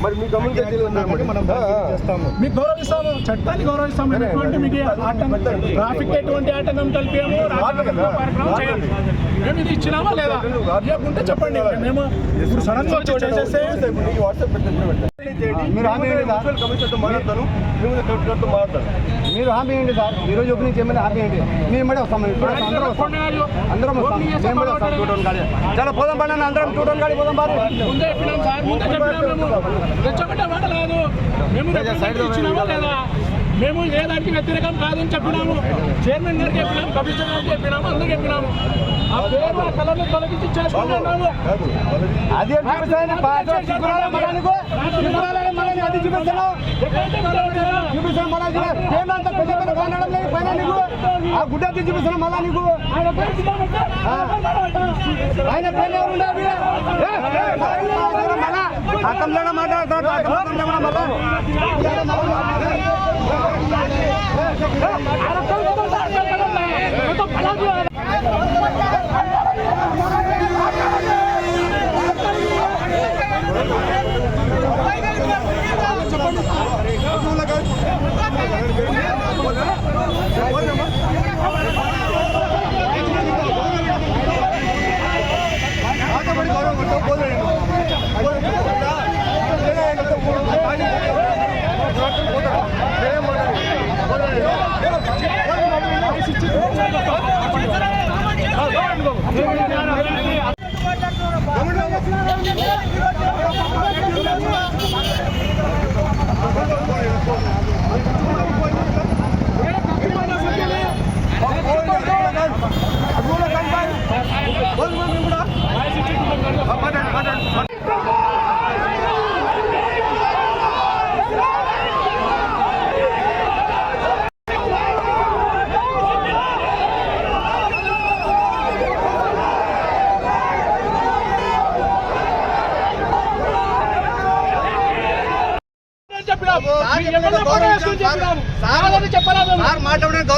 మరి మీ కమ్యూనిటీ మీకు గౌరవిస్తాము, చట్టాన్ని గౌరవిస్తాము. మీకు ట్రాఫిక్ ఎటువంటి ఆటంకం కలిపాము, మేము ఇది ఇచ్చినామా లేదా ఇవ్వకుంటే చెప్పండి. మేము ఇప్పుడు సడన్ గా వచ్చి చేసేస్తే మీరు హామీ కమిషనర్తో మాట్లాడతాను, మీరు హామీ ఏంటి సార్? ఈ రోజు ఓపెనింగ్ చేయమని హామీ ఏంటి? మేము కూడా వస్తాం, అందరం వస్తాం. చాలా పోదాం పడి అందరం 2 టౌన్ గాడి పోదాం. ముందే చెప్పినాం సార్, ముందే చెప్పినాం. మేము రెచ్చగొట్టే మాట లేదు, మేము ఇచ్చినామా లేదా, మేము ఏ దానికి వ్యతిరేకం కాదని చెప్పినాము. చైర్మన్ గారికి చెప్పినాము, కమిషనర్ గారికి చెప్పినాము, అందరికి చెప్పినాము. ఆ పేరు ఆ కలర్ని తొలగించి చేసుకుంటున్నాము. అది చూపిస్తాను ఆ గుడ్డ చూపిస్తాను మళ్ళా నీకు ఆయన పేరు అతను మాట్లాడతాడు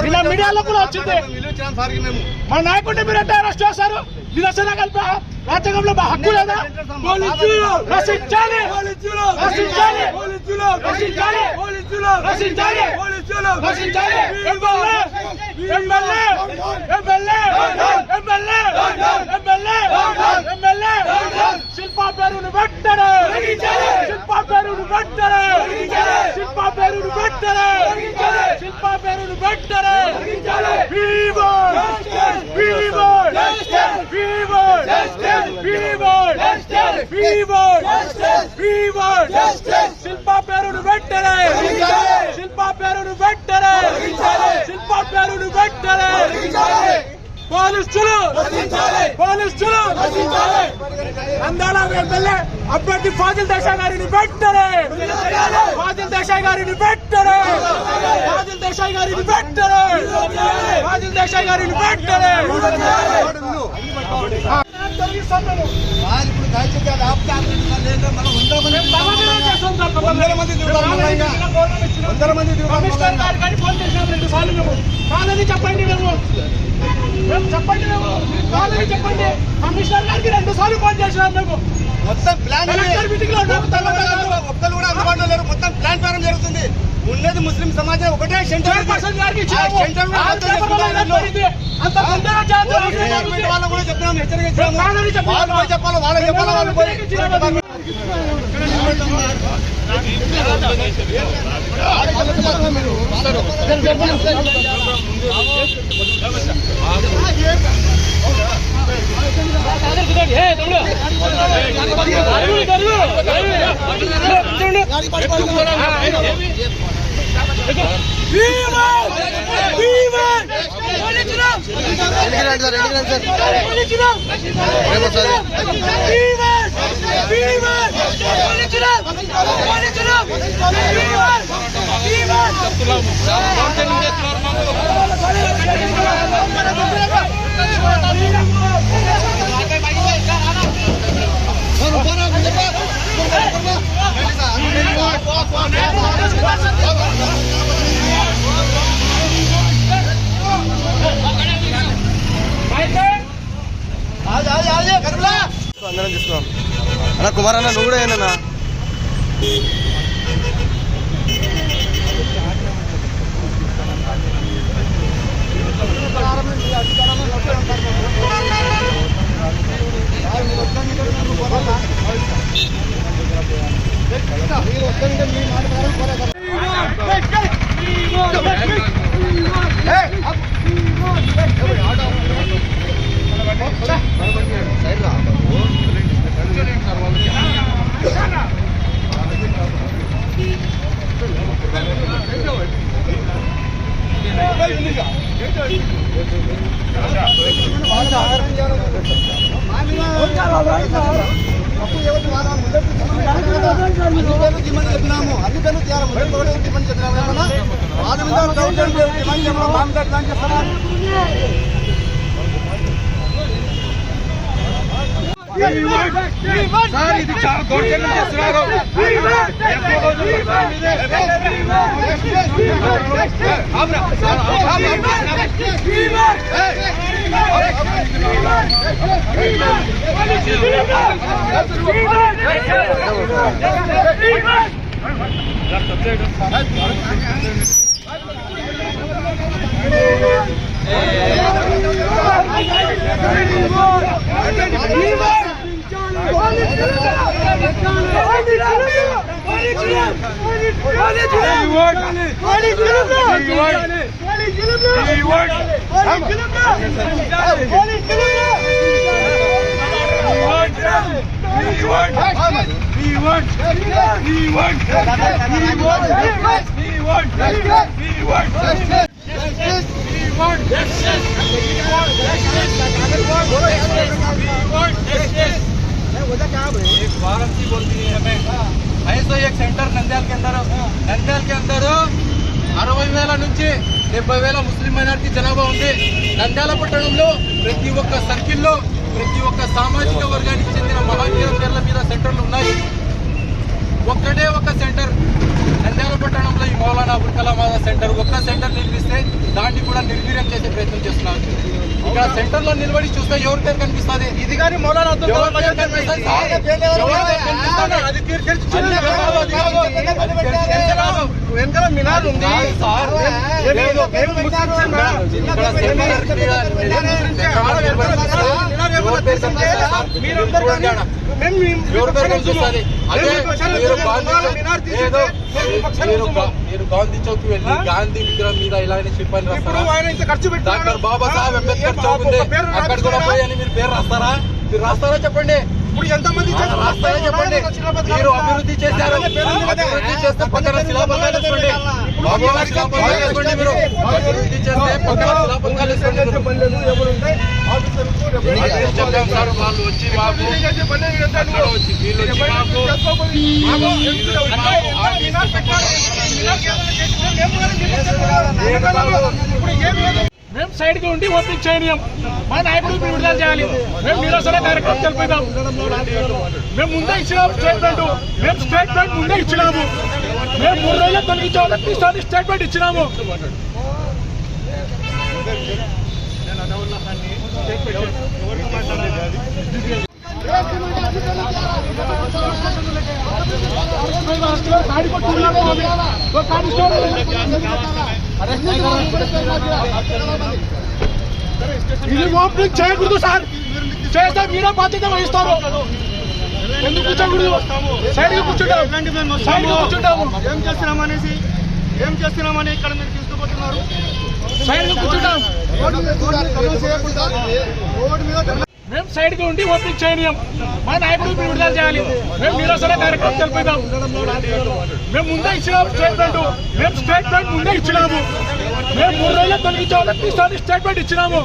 మళ్ళా మీడియాలో కూడా వచ్చింది. మన నాయకుడిని మీరు ఎట్లా అరెస్ట్ చేస్తారు? నిరసన కలిపి రాజ్యాంగంలో మా హక్కు లేదా? రక్షించాలి, రక్షించాలి, రక్షించాలి, రక్షించాలి, రక్షించాలి. MLA MLA MLA MLA MLA MLA Shilpa పేరును వెంటనే, శిల్పా పేరును వెంటనే, శిల్పా పేరును వెంటనే, శిల్పా పేరును వెంటనే. శిల్పా పేరును వెంటనే, శిల్పా పేరును వెంటనే, శిల్పా పేరును వెంటనే. పోలీసులు పోలీసులు అందాల ఎమ్మెల్యే అభ్యర్థి ఫాజిల్ దేశాయ్ గారిని వెంటనే, ఫాజిల్ దేశాయ్ గారిని వెంటనే, ఫాజిల్ దేశాయ్ గారిని వెంటనే, ఫాజిల్ దేశాయ్ గారిని వెంటనే. కమిషనర్ గారు కానీ ఫోన్ చేసినాం 2 సార్లు. మేము కాదని చెప్పండి, మేము చెప్పండి, మేము కాదని చెప్పండి. కమిషనర్ గారికి 2 సార్లు ఫోన్ చేసినాం. మేము మొత్తం ప్లాన్ మీటింగ్ లో ఒక్కరు కూడా అందుబాటులో లేరు. మొత్తం ప్లాన్ ప్రకారం జరుగుతుంది. ఉన్నది ముస్లిం సమాజం ఒకటే సెంటర్ వాళ్ళు కూడా చెప్తున్నాం, హెచ్చరిక వాళ్ళు చెప్పాలి, వాళ్ళకి చెప్పాలి, వాళ్ళు పోయి అందరం తీసుకున్నాం అన్న. కుమార్ అన్న నువ్వు కూడా ఏనా సార్ ఇది చాలా దౌర్జన్యం చేస్తున్నారు. एक वारंटी बोलती है हमें ऐसा एक सेंटर నంద్యాల के अंदर 60,000 నుంచి 70,000 ముస్లిం మైనారిటీ జనాభా ఉంది. నంద్యాల పట్టణంలో ప్రతి ఒక్క సర్కిల్లో ప్రతి ఒక్క సామాజిక వర్గానికి చెందిన మహానీయుల పేర్ల మీద సెంటర్లు ఉన్నాయి. ఒక్కటే ఒక సెంటర్ నంద్యాల పట్టణంలో ఈ మౌలానా అబుల్ కలాం ఆజాద్ సెంటర్ ఒక్క సెంటర్ నిర్మిస్తే దాన్ని కూడా నిర్వీర్యం చేసే ప్రయత్నం చేస్తున్నారు. ఇక్కడ సెంటర్ లో నిలబడి చూస్తే ఎవరి పేరు కనిపిస్తుంది? ఇది కానీ మౌలానా అబ్దుల్ కలాం ఆజాద్ కనిపిస్తుంది. వెనకాల మినార్ ఉంది సార్. మీరు గాంధీ చౌక్ వెళ్ళి గాంధీ విగ్రహం మీద ఇలానే చెప్పని రాస్తారా? డాక్టర్ బాబాసాహెబ్ అంబేద్కర్ చౌక్ ఉంది, అక్కడ కూడా పోయి అని మీరు పేరు రాస్తారా? మీరు రాస్తారా చెప్పండి. ఇప్పుడు ఎంతమంది రాస్తారా చెప్పండి. మీరు అభివృద్ధి చేశారు, అభివృద్ధి చేస్తే పక్కన శిలాపలకాలు వేసుకోండి. బాబా శిలాపలకాలు వేసుకోండి. మీరు అభివృద్ధి చేస్తే పక్కన శిలాపలకాలు వేసుకోండి. చెప్పాం సార్, వాళ్ళు వచ్చి మాకు అక్కడ వచ్చి వీళ్ళు వచ్చి మేము సైడ్ కి ఉండి ఓపెనింగ్ చేయనీయం. మా నాయకుడు విడుదల చేయాలి. మేము నిరసన కార్యక్రమం తెలిపిద్దాం. మేము ముందే ఇచ్చినాము స్టేట్మెంట్. మేము స్టేట్మెంట్ ముందే ఇచ్చినాము. మేము 3 రోజులు తొలగించాలని స్టేట్మెంట్ ఇచ్చినాము. ఇది ఓపెనింగ్ చేయకూడదు సార్. చేస్తే మీరే బాధ్యత వహిస్తారు. ఎందుకు కూర్చోకూడదు? సైడ్ గా కూర్చుంటాము. ఏం చేస్తున్నామని ఇక్కడ మీరు తీసుకుపోతున్నారు. సైడ్ గా కూర్చుంటాం. మేము సైడ్ గా ఉండి ఓపెనింగ్ చేయనీయం. మా నాయకుడు విడుదల చేయాలి. మేము నిరసన కార్యక్రమం తెలిపిద్దాం. మేము ముందే ఇచ్చినాము స్టేట్మెంట్. మేము స్టేట్మెంట్ ముందే ఇచ్చినాము. మేము 3 రోజులు తొలగించాలని స్టేట్మెంట్ ఇచ్చినాము.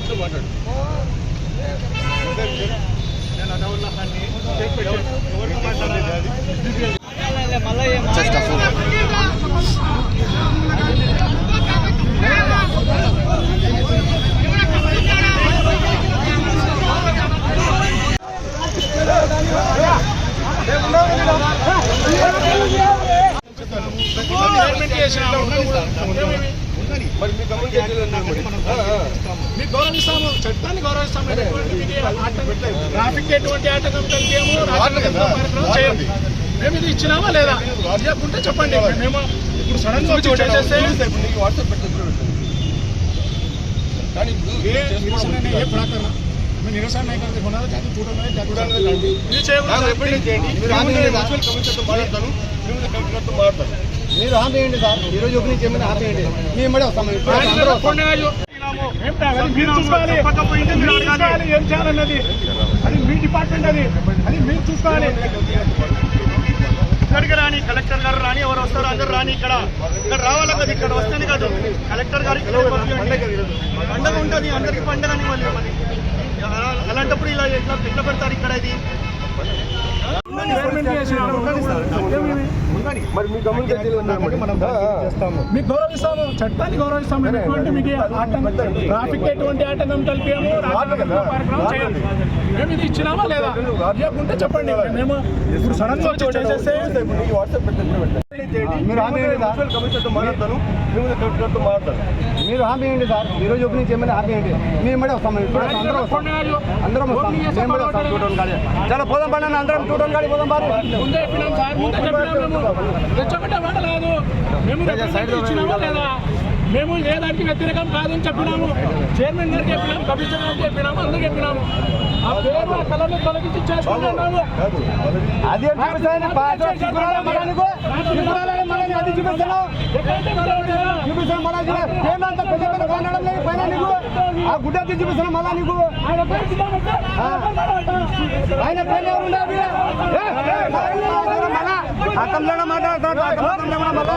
మీకు గౌరవిస్తాము, చట్టాన్ని గౌరవిస్తాము. ట్రాఫిక్ ఎటువంటి ఆటంకం కలిగేమో కార్యక్రమం చేయండి. మేము ఇది ఇచ్చినామా లేదా ఇవ్వకుంటే చెప్పండి. మేము ఇప్పుడు సడన్ గా వచ్చి చేసేస్తే ये बड़ा करना मैं निरसन नहीं करते बना जाके टूटल में जाके ये మీరు ఆపేయండి సార్, ఈరోజు ఓపెనింగ్ చేయమని ఆపేయండి. మేము ఇమ్మడే వస్తాం, ఏం చేయాలన్నది అది మీ డిపార్ట్మెంట్, అది మీరు చూసుకోవాలి. ఇక్కడికి రాని, కలెక్టర్ గారు రాని, ఎవరు వస్తారు అందరు రాని, ఇక్కడ రావాలి కదా, ఇక్కడ వస్తేనే కాదు కలెక్టర్ గారికి పండగ ఉంటుంది, అందరికి పండగని మళ్ళీ అలాంటప్పుడు ఇలా ఎట్లా పెడతారు ఇక్కడ? ఇది మరి మీ మీకు గౌరవిస్తాము, చట్టాన్ని గౌరవిస్తాము. ఎటువంటి మీకు ట్రాఫిక్ ఎటువంటి ఆటంకం కలిపాము, కార్యక్రమం చేయాలి. మేము ఇది ఇచ్చినామా లేదా ఇవ్వకుంటే చెప్పండి. మేము ఇప్పుడు సడన్ గా వచ్చి చేసేస్తే మీరు హామీ మీరు హామీ ఇవ్వండి సార్, ఈరోజు ఓపెనింగ్ చేయమని హామీ ఇవ్వండి. మేము ఇమ్మడే వస్తాం, అందరం వస్తాం, మేము కూడా వస్తాం. 2 టౌన్ గాడి చాలా పోదాం పడినా, అందరం 2 టౌన్ గాడి పోదాం. ముందే చెప్పినాం సార్, ముందే చెప్పినాం. మేము రెచ్చగొట్టే మాట లేదు, మేము ఇచ్చినామా లేదా, మేము ఏ దానికి వ్యతిరేకం కాదని చెప్పినాము. చైర్మన్ గారికి చెప్పినాము, కమిషనర్ గారికి చెప్పినాము, అందరికి చెప్పినాము. ఆ పేరు ఆ కలర్ని తొలగించి చేసుకుంటున్నాము. అది చూపిస్తాను పేమెంత పెద్ద పెద్ద కొనడం లేదు పైన నీకు, ఆ గుడ్డ చూపిస్తాను మళ్ళా నీకు. ఆయన పైన ఎవరు అర్థంలో మాట్లాడతాడు, అర్థంలో మళ్ళా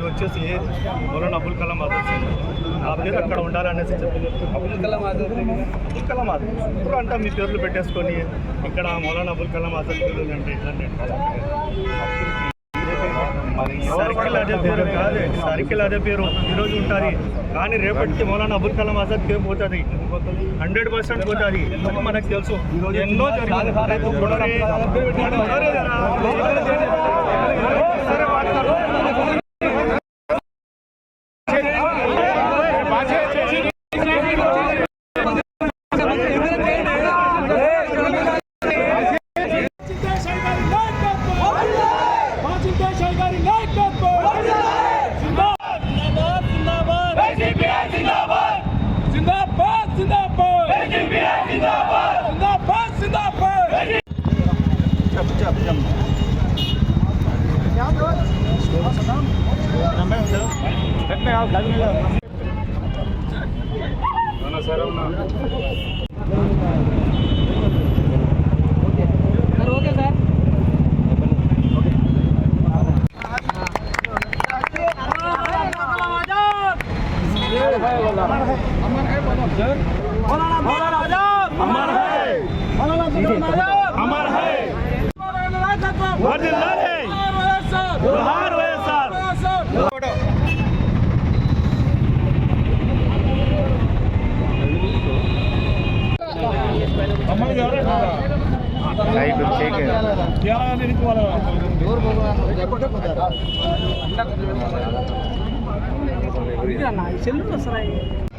వచ్చేసి మౌలానా అబుల్ కలాం ఆజాద్ నా పేరు అక్కడ ఉండాలనేసి చెప్పింది. అబుల్ కలాం ఆజాద్ ఇప్పుడు అంతా మీ పేర్లు పెట్టేసుకొని ఇక్కడ మౌలానా అబుల్ కలాం ఆజాద్ పేరు అంటే సర్కిల్ అదే పేరు కాదు, సర్కిల్ అదే పేరు ఈరోజు ఉంటుంది, కానీ రేపటికి మౌలానా అబుల్ కలాం ఆజాద్ పేరు పోతుంది, 100% పోతుంది. మనకు తెలుసు ఎన్నో జరిగింది. Okay sir.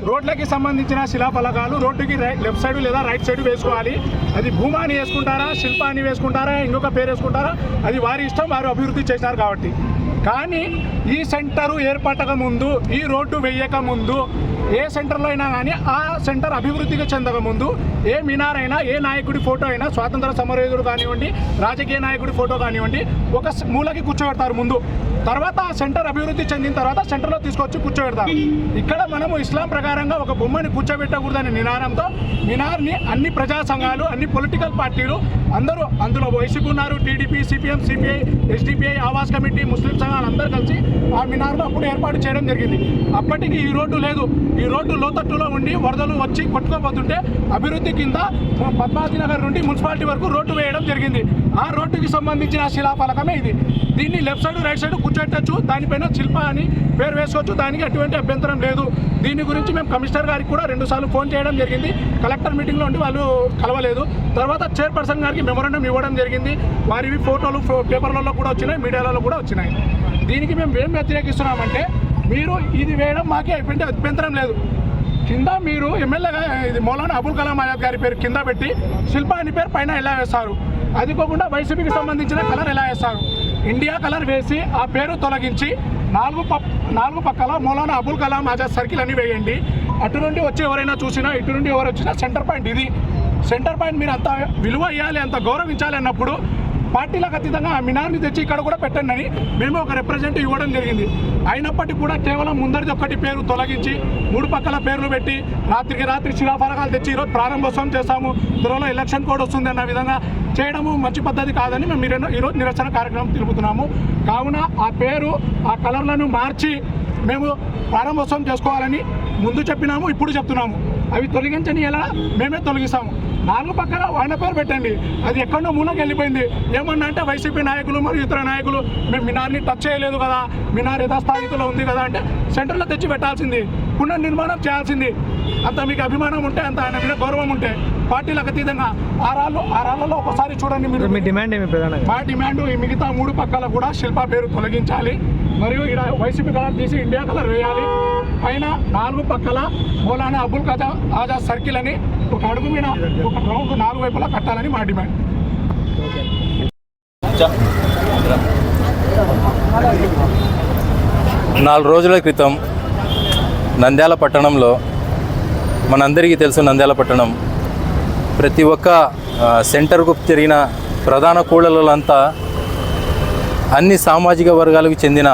రోడ్లకి సంబంధించిన శిలాఫలకాలు రోడ్డుకి లెఫ్ట్ సైడ్ లేదా రైట్ సైడ్ వేసుకోవాలి. అది భూమాని వేసుకుంటారా, శిల్పాన్ని వేసుకుంటారా, ఇంకొక పేరు వేసుకుంటారా, అది వారి ఇష్టం, వారు అభివృద్ధి చేసినారు కాబట్టి. కానీ ఈ సెంటరు ఏర్పడక ముందు, ఈ రోడ్డు వేయక ముందు, ఏ సెంటర్లో అయినా కానీ ఆ సెంటర్ అభివృద్ధికి చెందక ముందు ఏ మినార్ అయినా, ఏ నాయకుడి ఫోటో అయినా, స్వాతంత్ర సమరయోధుడు కానివ్వండి, రాజకీయ నాయకుడి ఫోటో కానివ్వండి, ఒక మూలకి కూర్చోబెడతారు ముందు. తర్వాత ఆ సెంటర్ అభివృద్ధి చెందిన తర్వాత సెంటర్లో తీసుకొచ్చి కూర్చోబెడతారు. ఇక్కడ మనము ఇస్లాం ప్రకారంగా ఒక బొమ్మని కూర్చోబెట్టకూడదనే నినాదంతో మినార్ని అన్ని ప్రజా సంఘాలు, అన్ని పొలిటికల్ పార్టీలు అందరూ, అందులో వైసీపీ ఉన్నారు, టీడీపీ, సిపిఎం, సిపిఐ, ఎస్డిపిఐ, ఆవాస్ కమిటీ, ముస్లిం సంఘాలు అందరూ కలిసి ఆ మినార్ను అప్పుడు ఏర్పాటు చేయడం జరిగింది. అప్పటికి ఈ రోడ్డు లేదు. ఈ రోడ్డు లోతట్టులో ఉండి వరదలు వచ్చి కొట్టుకోబోతుంటే అభివృద్ధి కింద పద్మావతి నగర్ నుండి మున్సిపాలిటీ వరకు రోడ్డు వేయడం జరిగింది. ఆ రోడ్డుకి సంబంధించిన శిలాఫలకమే ఇది. దీన్ని లెఫ్ట్ సైడ్ రైట్ సైడ్ కూర్చోబెట్టచ్చు, దానిపైన శిల్ప అని పేరు వేసుకోవచ్చు, దానికి ఎటువంటి అభ్యంతరం లేదు. దీని గురించి మేము కమిషనర్ గారికి కూడా 2 సార్లు ఫోన్ చేయడం జరిగింది. కలెక్టర్ మీటింగ్లో ఉండి వాళ్ళు కలవలేదు. తర్వాత చైర్పర్సన్ గారికి మెమోరాండం ఇవ్వడం జరిగింది. వారివి ఫోటోలు పేపర్లలో కూడా వచ్చినాయి, మీడియాలలో కూడా వచ్చినాయి. దీనికి మేము ఏం వ్యతిరేకిస్తున్నామంటే, మీరు ఇది వేయడం మాకే ఎటువంటి అభ్యంతరం లేదు. కింద మీరు ఎమ్మెల్యేగా ఇది మౌలానా అబుల్ కలాం ఆజాద్ గారి పేరు కింద పెట్టి శిల్ప అని పేరు పైన ఎలా వేస్తారు? అది కాకుండా వైసీపీకి సంబంధించిన కలర్ ఎలా వేస్తారు? ఇండియా కలర్ వేసి ఆ పేరు తొలగించి నాలుగు పక్కల మౌలానా అబుల్ కలాం ఆజాద్ సర్కిల్ అని వేయండి. అటు నుండి వచ్చి ఎవరైనా చూసినా, ఇటు నుండి ఎవరు వచ్చినా సెంటర్ పాయింట్ ఇది. సెంటర్ పాయింట్ మీరు అంత విలువ ఇవ్వాలి, అంత గౌరవించాలి అన్నప్పుడు పార్టీలకు అతీతంగా ఆ మినార్ని తెచ్చి ఇక్కడ కూడా పెట్టండి అని మేము ఒక రిప్రజెంటేటివ్ ఇవ్వడం జరిగింది. అయినప్పటికీ కూడా కేవలం ముందరిది ఒక్కటి పేరు తొలగించి 3 పక్కల పేర్లు పెట్టి రాత్రికి రాత్రి శిలాఫలకాలు తెచ్చి ఈరోజు ప్రారంభోత్సవం చేస్తాము, త్వరలో ఎలక్షన్ కోడ్ వస్తుంది అన్న విధంగా చేయడము మంచి పద్ధతి కాదని మేము ఈరోజు నిరసన కార్యక్రమం తెలుపుతున్నాము. కావున ఆ పేరు, ఆ కలర్లను మార్చి మేము ప్రారంభోత్సవం చేసుకోవాలని ముందు చెప్పినాము, ఇప్పుడు చెప్తున్నాము. అవి తొలగించని ఎలా మేమే తొలగిస్తాము. 4 పక్కన ఆయన పేరు పెట్టండి. అది ఎక్కడో మూలకి వెళ్ళిపోయింది. ఏమన్నా అంటే వైసీపీ నాయకులు మరియు ఇతర నాయకులు మేము మినార్ని టచ్ చేయలేదు కదా, మినార్ యథాస్థాయిలో ఉంది కదా అంటే సెంటర్లో తెచ్చి పెట్టాల్సింది, పునర్నిర్మాణం చేయాల్సింది. అంత మీకు అభిమానం ఉంటే, అంత ఆయన మీద గౌరవం ఉంటే పార్టీలకు అతీతంగా ఆ రాళ్ళలో ఒకసారి చూడండి. మీరు మీ డిమాండ్ ఏమి ప్రధానంగా? మా డిమాండ్ ఈ మిగతా 3 పక్కల కూడా శిల్ప పేరు తొలగించాలి, మరియు ఇక్కడ వైసీపీ కలర్ తీసి ఇండియా కలర్ వేయాలి. పైన 4 పక్కల మౌలానా అబుల్ కలాం ఆజాద్ సర్కిల్ అని ఒక అడుగు మీద ఒక రౌండ్ 4 వైపులా కట్టాలని మా డిమాండ్. 4 రోజుల క్రితం నంద్యాల పట్టణంలో, మనందరికీ తెలుసు నంద్యాల పట్టణం, ప్రతి ఒక్క సెంటర్కు తిరిగిన ప్రధాన కూడళ్ళంతా అన్ని సామాజిక వర్గాలకు చెందిన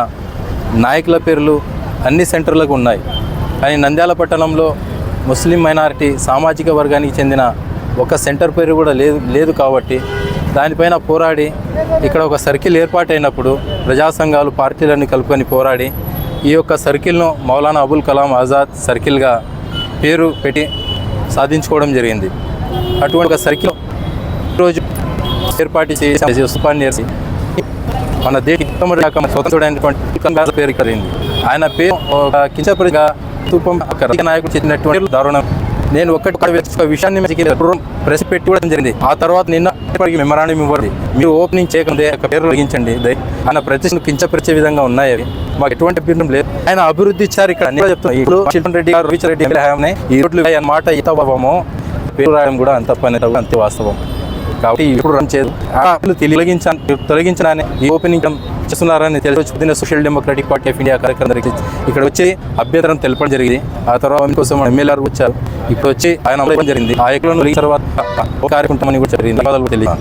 నాయకుల పేర్లు అన్ని సెంటర్లకు ఉన్నాయి. కానీ నంద్యాల పట్టణంలో ముస్లిం మైనారిటీ సామాజిక వర్గానికి చెందిన ఒక సెంటర్ పేరు కూడా లేదు కాబట్టి దానిపైన పోరాడి ఇక్కడ ఒక సర్కిల్ ఏర్పాటైనప్పుడు ప్రజా సంఘాలు, పార్టీలన్నీ కలుపుకొని పోరాడి ఈ యొక్క సర్కిల్ను మౌలానా అబుల్ కలాం ఆజాద్ సర్కిల్గా పేరు పెట్టి సాధించుకోవడం జరిగింది. అటువంటి ఒక సర్కిల్ ఈరోజు ఏర్పాటు చేసి మన దేశ స్వతంత్రుడైనటువంటి పేరు కలిగింది. ఆయన పేరు కించపరిగా నాయకుడు చెప్పినటువంటి దారుణం. నేను ఒక విషయాన్ని ప్రెస్ పెట్టివ్వడం జరిగింది. ఆ తర్వాత నిన్న మెమరాండం ఇవ్వండి, మీరు ఓపెనింగ్ చేయకుండా పేరు తొలగించండి. ఆయన ప్రతిష్టను కించపరిచే విధంగా ఉన్నాయి. అవి మాకు ఎటువంటి అభ్యంతరం లేదు. ఆయన అభివృద్ధి ఇచ్చారు. ఇక్కడ చెప్తున్నాను, ఇప్పుడు శిల్పన్ రెడ్డి గారు, రవిచర్ రెడ్డి ఈ రోడ్లు అన్నమాట ఇంత భావము, పేరు రాయడం కూడా అంత పని అంతే వాస్తవం. కాబట్టి ఇప్పుడు రన్ చేయదు, తొలగించడాన్ని ఈ ఓపెనింగ్ చేస్తున్నారని తెలిసి social democratic party of India కార్యక్రమం ఇక్కడ వచ్చి అభ్యంతరం తెలపడం జరిగింది. ఆ తర్వాత కోసం ఎమ్మెల్యేలు వచ్చారు, ఇప్పుడు వచ్చి ఆయన జరిగింది. ఆ ఎక్కడ తర్వాత కార్యక్రమం కూడా జరిగింది. తెలియదు.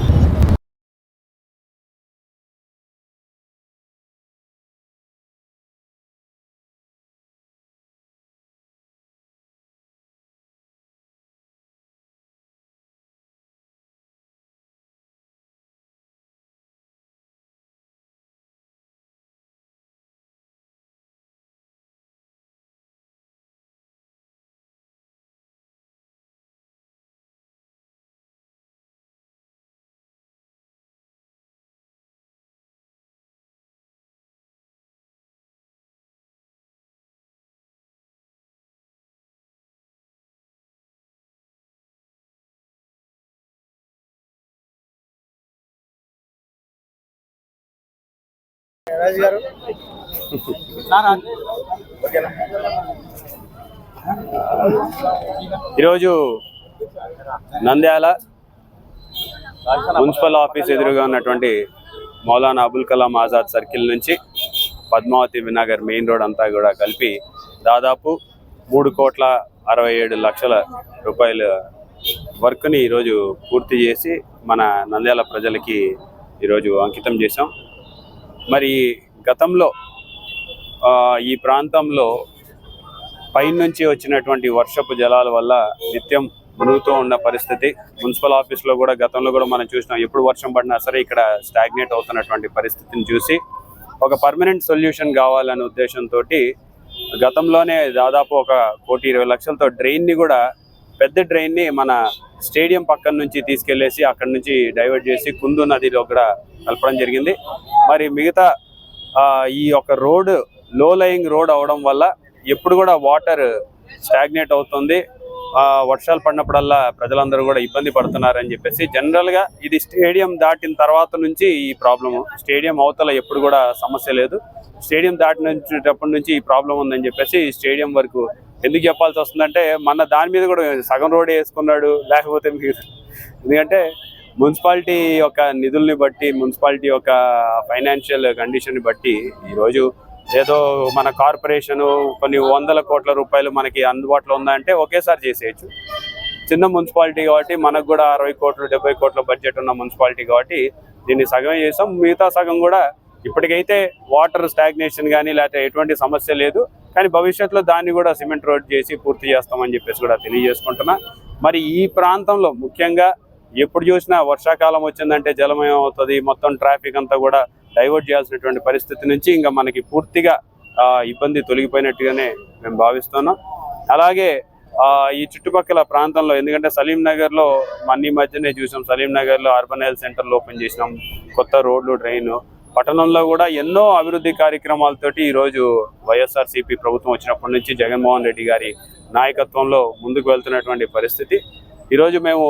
రాజు గారు ఈరోజు నంద్యాల మున్సిపల్ ఆఫీస్ ఎదురుగా ఉన్నటువంటి మౌలానా అబుల్ కలాం ఆజాద్ సర్కిల్ నుంచి పద్మావతి వినాగర్ మెయిన్ రోడ్ అంతా కూడా కలిపి దాదాపు 3,67,00,000 రూపాయల వర్క్ని ఈరోజు పూర్తి చేసి మన నంద్యాల ప్రజలకి ఈరోజు అంకితం చేశాం. మరి గతంలో ఈ ప్రాంతంలో పైనుంచి వచ్చినటువంటి వర్షపు జలాల వల్ల నిత్యం మునుగుతూ ఉన్న పరిస్థితి. మున్సిపల్ ఆఫీస్లో కూడా గతంలో కూడా మనం చూసినాం, ఎప్పుడు వర్షం పడినా సరే ఇక్కడ స్టాగ్నేట్ అవుతున్నటువంటి పరిస్థితిని చూసి ఒక పర్మనెంట్ సొల్యూషన్ కావాలనే ఉద్దేశంతో గతంలోనే దాదాపు 1,20,00,000తో డ్రైన్ని కూడా, పెద్ద డ్రైన్ని మన స్టేడియం పక్కన నుంచి తీసుకెళ్లేసి అక్కడి నుంచి డైవర్ట్ చేసి కుందు నదిలో కూడా కలపడం జరిగింది. మరి మిగతా ఈ యొక్క రోడ్ లో లయింగ్ రోడ్ అవడం వల్ల ఎప్పుడు కూడా వాటర్ స్టాగ్నేట్ అవుతుంది. వర్షాలు పడినప్పుడల్లా ప్రజలందరూ కూడా ఇబ్బంది పడుతున్నారని చెప్పేసి, జనరల్గా ఇది స్టేడియం దాటిన తర్వాత నుంచి ఈ ప్రాబ్లము, స్టేడియం అవతల ఎప్పుడు కూడా సమస్య లేదు, స్టేడియం దాటినప్పటి నుంచి ఈ ప్రాబ్లం ఉందని చెప్పేసి స్టేడియం వరకు ఎందుకు చెప్పాల్సి వస్తుందంటే, మన దాని మీద కూడా సగం రోడ్ వేసుకున్నాడు, లేకపోతే ఎందుకంటే మున్సిపాలిటీ యొక్క నిధుల్ని బట్టి, మున్సిపాలిటీ యొక్క ఫైనాన్షియల్ కండిషన్ని బట్టి ఈరోజు ఏదో మన కార్పొరేషను కొన్ని 100 కోట్ల రూపాయలు మనకి అందుబాటులో ఉందంటే ఒకేసారి చేసేయచ్చు. చిన్న మున్సిపాలిటీ కాబట్టి, మనకు కూడా 60 కోట్లు 70 కోట్ల బడ్జెట్ ఉన్న మున్సిపాలిటీ కాబట్టి దీన్ని సగమే చేసాం. మిగతా సగం కూడా ఇప్పటికైతే వాటర్ స్టాగ్నేషన్ కానీ లేకపోతే ఎటువంటి సమస్య లేదు, కానీ భవిష్యత్తులో దాన్ని కూడా సిమెంట్ రోడ్ చేసి పూర్తి చేస్తామని చెప్పేసి కూడా తెలియజేసుకుంటున్నా. మరి ఈ ప్రాంతంలో ముఖ్యంగా ఎప్పుడు చూసినా వర్షాకాలం వచ్చిందంటే జలమయం అవుతుంది, మొత్తం ట్రాఫిక్ అంతా కూడా డైవర్ట్ చేయాల్సినటువంటి పరిస్థితి నుంచి ఇంకా మనకి పూర్తిగా ఇబ్బంది తొలగిపోయినట్టుగానే మేము భావిస్తున్నాం. అలాగే ఈ చుట్టుపక్కల ప్రాంతంలో, ఎందుకంటే సలీం నగర్లో మన మధ్యనే చూసాం, సలీం నగర్లో అర్బన్ హెల్త్ సెంటర్లు ఓపెన్ చేసినాం, కొత్త రోడ్లు, డ్రైన్, పట్టణంలో కూడా ఎన్నో అభివృద్ధి కార్యక్రమాలతోటి ఈరోజు వైఎస్ఆర్సీపీ ప్రభుత్వం వచ్చినప్పటి నుంచి జగన్మోహన్ రెడ్డి గారి నాయకత్వంలో ముందుకు వెళ్తున్నటువంటి పరిస్థితి. ఈరోజు మేము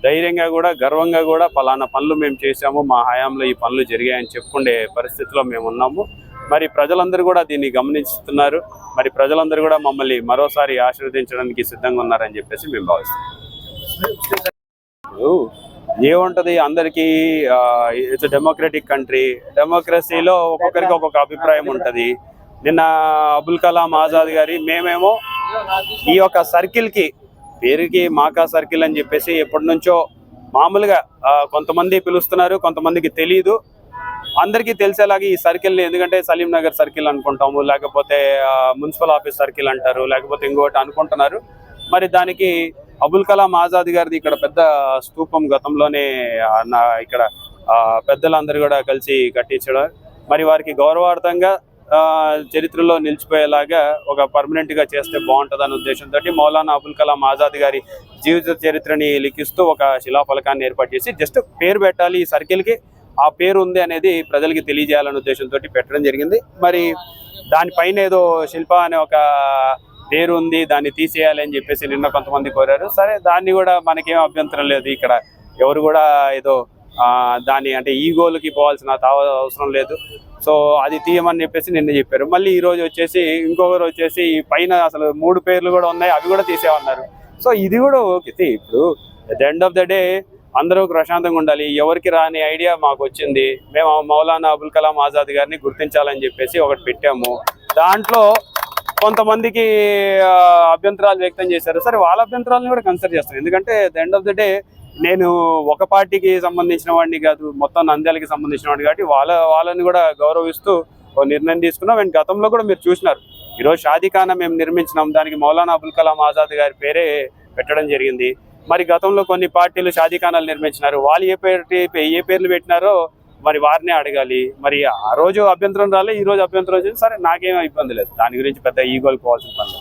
ధైర్యంగా కూడా, గర్వంగా కూడా పలానా పనులు మేము చేశాము, మా హయాంలో ఈ పనులు జరిగాయని చెప్పుకునే పరిస్థితిలో మేము ఉన్నాము. మరి ప్రజలందరూ కూడా దీన్ని గమనిస్తున్నారు. మరి ప్రజలందరూ కూడా మమ్మల్ని మరోసారి ఆశీర్వదించడానికి సిద్ధంగా ఉన్నారని చెప్పేసి మేము భావిస్తున్నాం. ఏముంటుంది, అందరికీ ఇట్స్ డెమోక్రటిక్ కంట్రీ, డెమోక్రసీలో ఒక్కొక్కరికి ఒక్కొక్క అభిప్రాయం ఉంటుంది. నిన్న అబుల్ కలాం ఆజాద్ గారి, మేమేమో ఈ యొక్క సర్కిల్కి పేరుకి మాకా సర్కిల్ అని చెప్పేసి ఎప్పటి నుంచో మామూలుగా కొంతమంది పిలుస్తున్నారు, కొంతమందికి తెలియదు. అందరికీ తెలిసేలాగా ఈ సర్కిల్ని, ఎందుకంటే సలీం నగర్ సర్కిల్ అనుకుంటాము, లేకపోతే మున్సిపల్ ఆఫీస్ సర్కిల్ అంటారు, లేకపోతే ఇంకోటి అనుకుంటున్నారు. మరి దానికి అబుల్ కలాం ఆజాద్ గారిది ఇక్కడ పెద్ద స్తూపం గతంలోనే ఇక్కడ పెద్దలందరూ కూడా కలిసి కట్టించడం, మరి వారికి గౌరవార్థంగా చరిత్రలో నిలిచిపోయేలాగా ఒక పర్మనెంట్గా చేస్తే బాగుంటుందనే ఉద్దేశంతో మౌలానా అబుల్ కలాం ఆజాద్ గారి జీవిత చరిత్రని లిఖిస్తూ ఒక శిలాఫలకాన్ని ఏర్పాటు చేసి జస్ట్ పేరు పెట్టాలి, ఈ సర్కిల్కి ఆ పేరు ఉంది అనేది ప్రజలకి తెలియజేయాలనే ఉద్దేశంతో పెట్టడం జరిగింది. మరి దానిపైన ఏదో శిల్ప అనే ఒక పేరు ఉంది, దాన్ని తీసేయాలి అని చెప్పేసి నిన్న కొంతమంది కోరారు. సరే, దాన్ని కూడా మనకేం అభ్యంతరం లేదు. ఇక్కడ ఎవరు కూడా ఏదో దాన్ని అంటే ఈగోలకి పోవాల్సిన అవసరం లేదు. సో అది తీయమని చెప్పేసి నిన్న చెప్పారు. మళ్ళీ ఈరోజు వచ్చేసి ఇంకొకరు వచ్చేసి పైన అసలు 3 పేర్లు కూడా ఉన్నాయి, అవి కూడా తీసేయమన్నారు. సో ఇది కూడా ఓకే. ఇప్పుడు at the end of the day అందరూ ప్రశాంతంగా ఉండాలి. ఎవరికి రాని ఐడియా మాకు వచ్చింది. మేము మౌలానా అబుల్ కలాం ఆజాద్ గారిని గుర్తించాలని చెప్పేసి ఒకటి పెట్టాము. దాంట్లో కొంతమందికి అభ్యంతరాలు వ్యక్తం చేశారు. సరే, వాళ్ళ అభ్యంతరాలను కూడా కన్సిడర్ చేస్తాను. ఎందుకంటే the end of the day నేను ఒక పార్టీకి సంబంధించిన వాడిని కాదు, మొత్తం నంద్యాలకి సంబంధించిన వాడిని కాబట్టి వాళ్ళని కూడా గౌరవిస్తూ ఒక నిర్ణయం తీసుకున్నాం. అండ్ గతంలో కూడా మీరు చూసినారు, ఈరోజు షాదీఖానా మేము నిర్మించినాం, దానికి మౌలానా అబుల్ కలాం ఆజాద్ గారి పేరే పెట్టడం జరిగింది. మరి గతంలో కొన్ని పార్టీలు షాదీఖానాలు నిర్మించినారు, వాళ్ళు ఏ పేర్లు పెట్టినారో మరి వారినే అడగాలి. మరి ఆ రోజు అభ్యంతరం రాలే, ఈ రోజు అభ్యంతరం వచ్చింది. సరే, నాకేం ఇబ్బంది లేదు, దాని గురించి పెద్ద ఈగోలు పోవాల్సిన పని లేదు.